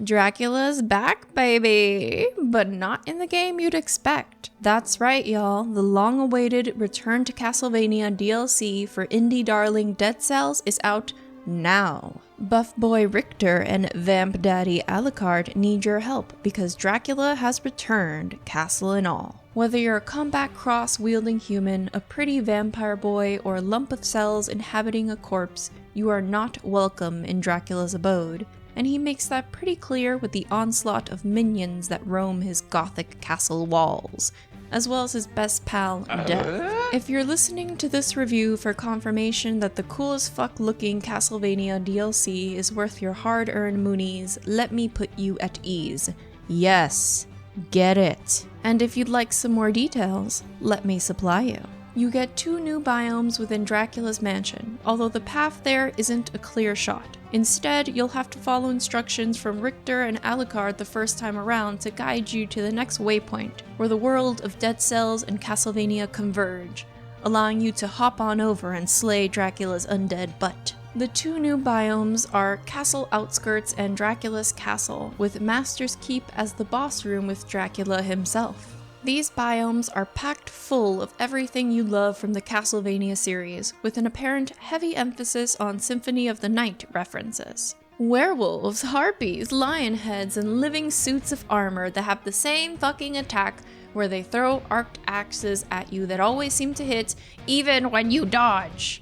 Dracula's back, baby! But not in the game you'd expect. That's right, y'all. The long-awaited Return to Castlevania DLC for indie darling Dead Cells is out now. Buff Boy Richter and Vamp Daddy Alucard need your help because Dracula has returned, castle and all. Whether you're a combat cross-wielding human, a pretty vampire boy, or a lump of cells inhabiting a corpse, you are not welcome in Dracula's abode. And he makes that pretty clear with the onslaught of minions that roam his gothic castle walls, as well as his best pal, Death. If you're listening to this review for confirmation that the coolest fuck looking Castlevania DLC is worth your hard-earned moonies, let me put you at ease. Yes, get it. And if you'd like some more details, let me supply you. You get 2 new biomes within Dracula's mansion, although the path there isn't a clear shot. Instead, you'll have to follow instructions from Richter and Alucard the first time around to guide you to the next waypoint, where the world of Dead Cells and Castlevania converge, allowing you to hop on over and slay Dracula's undead butt. The 2 new biomes are Castle Outskirts and Dracula's Castle, with Master's Keep as the boss room with Dracula himself. These biomes are packed full of everything you love from the Castlevania series, with an apparent heavy emphasis on Symphony of the Night references. Werewolves, harpies, lion heads, and living suits of armor that have the same fucking attack where they throw arced axes at you that always seem to hit, even when you dodge.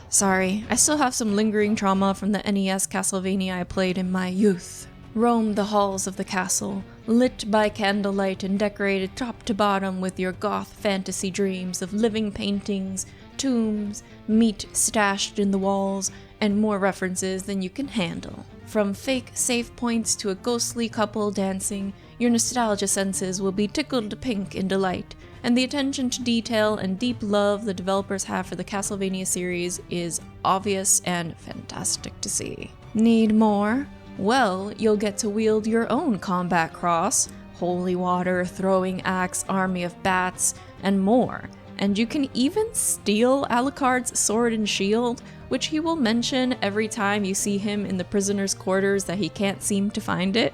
Sorry, I still have some lingering trauma from the NES Castlevania I played in my youth. Roam the halls of the castle, lit by candlelight and decorated top to bottom with your goth fantasy dreams of living paintings, tombs, meat stashed in the walls, and more references than you can handle. From fake save points to a ghostly couple dancing, your nostalgia senses will be tickled pink in delight, and the attention to detail and deep love the developers have for the Castlevania series is obvious and fantastic to see. Need more? Well, you'll get to wield your own combat cross, holy water, throwing axe, army of bats, and more. And you can even steal Alucard's sword and shield, which he will mention every time you see him in the prisoner's quarters that he can't seem to find it.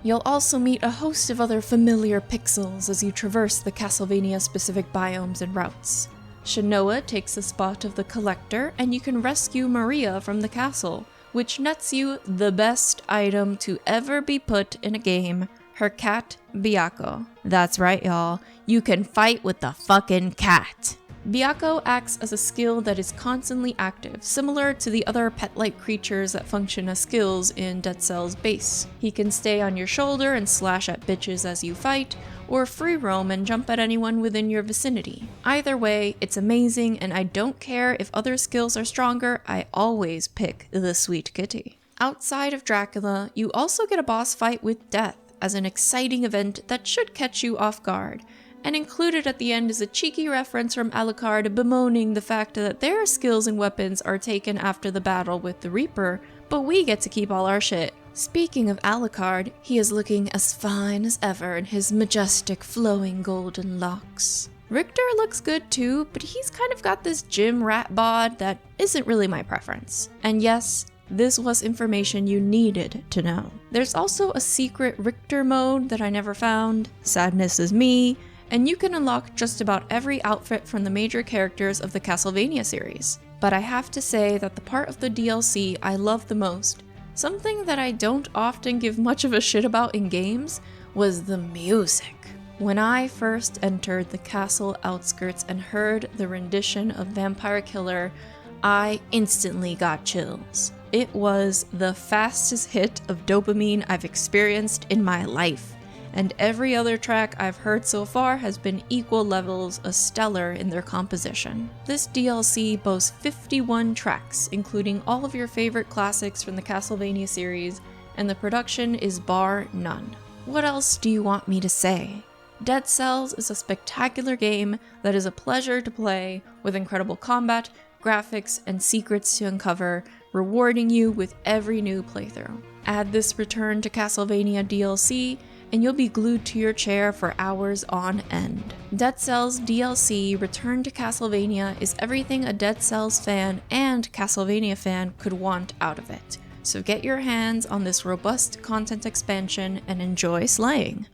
You'll also meet a host of other familiar pixels as you traverse the Castlevania-specific biomes and routes. Shanoa takes the spot of the Collector, and you can rescue Maria from the castle, which nets you the best item to ever be put in a game, her cat, Byakko. That's right, y'all. You can fight with the fucking cat. Byakko acts as a skill that is constantly active, similar to the other pet-like creatures that function as skills in Dead Cells base. He can stay on your shoulder and slash at bitches as you fight, or free roam and jump at anyone within your vicinity. Either way, it's amazing, and I don't care if other skills are stronger, I always pick the sweet kitty. Outside of Dracula, you also get a boss fight with Death as an exciting event that should catch you off guard. And included at the end is a cheeky reference from Alucard bemoaning the fact that their skills and weapons are taken after the battle with the Reaper, but we get to keep all our shit. Speaking of Alucard, he is looking as fine as ever in his majestic flowing golden locks. Richter looks good too, but he's kind of got this gym rat bod that isn't really my preference. And yes, this was information you needed to know. There's also a secret Richter mode that I never found, sadness is me, and you can unlock just about every outfit from the major characters of the Castlevania series. But I have to say that the part of the DLC I love the most, something that I don't often give much of a shit about in games, was the music. When I first entered the castle outskirts and heard the rendition of Vampire Killer, I instantly got chills. It was the fastest hit of dopamine I've experienced in my life. And every other track I've heard so far has been equal levels of stellar in their composition. This DLC boasts 51 tracks, including all of your favorite classics from the Castlevania series, and the production is bar none. What else do you want me to say? Dead Cells is a spectacular game that is a pleasure to play, with incredible combat, graphics, and secrets to uncover, rewarding you with every new playthrough. Add this Return to Castlevania DLC, and you'll be glued to your chair for hours on end. Dead Cells DLC Return to Castlevania is everything a Dead Cells fan and Castlevania fan could want out of it. So get your hands on this robust content expansion and enjoy slaying.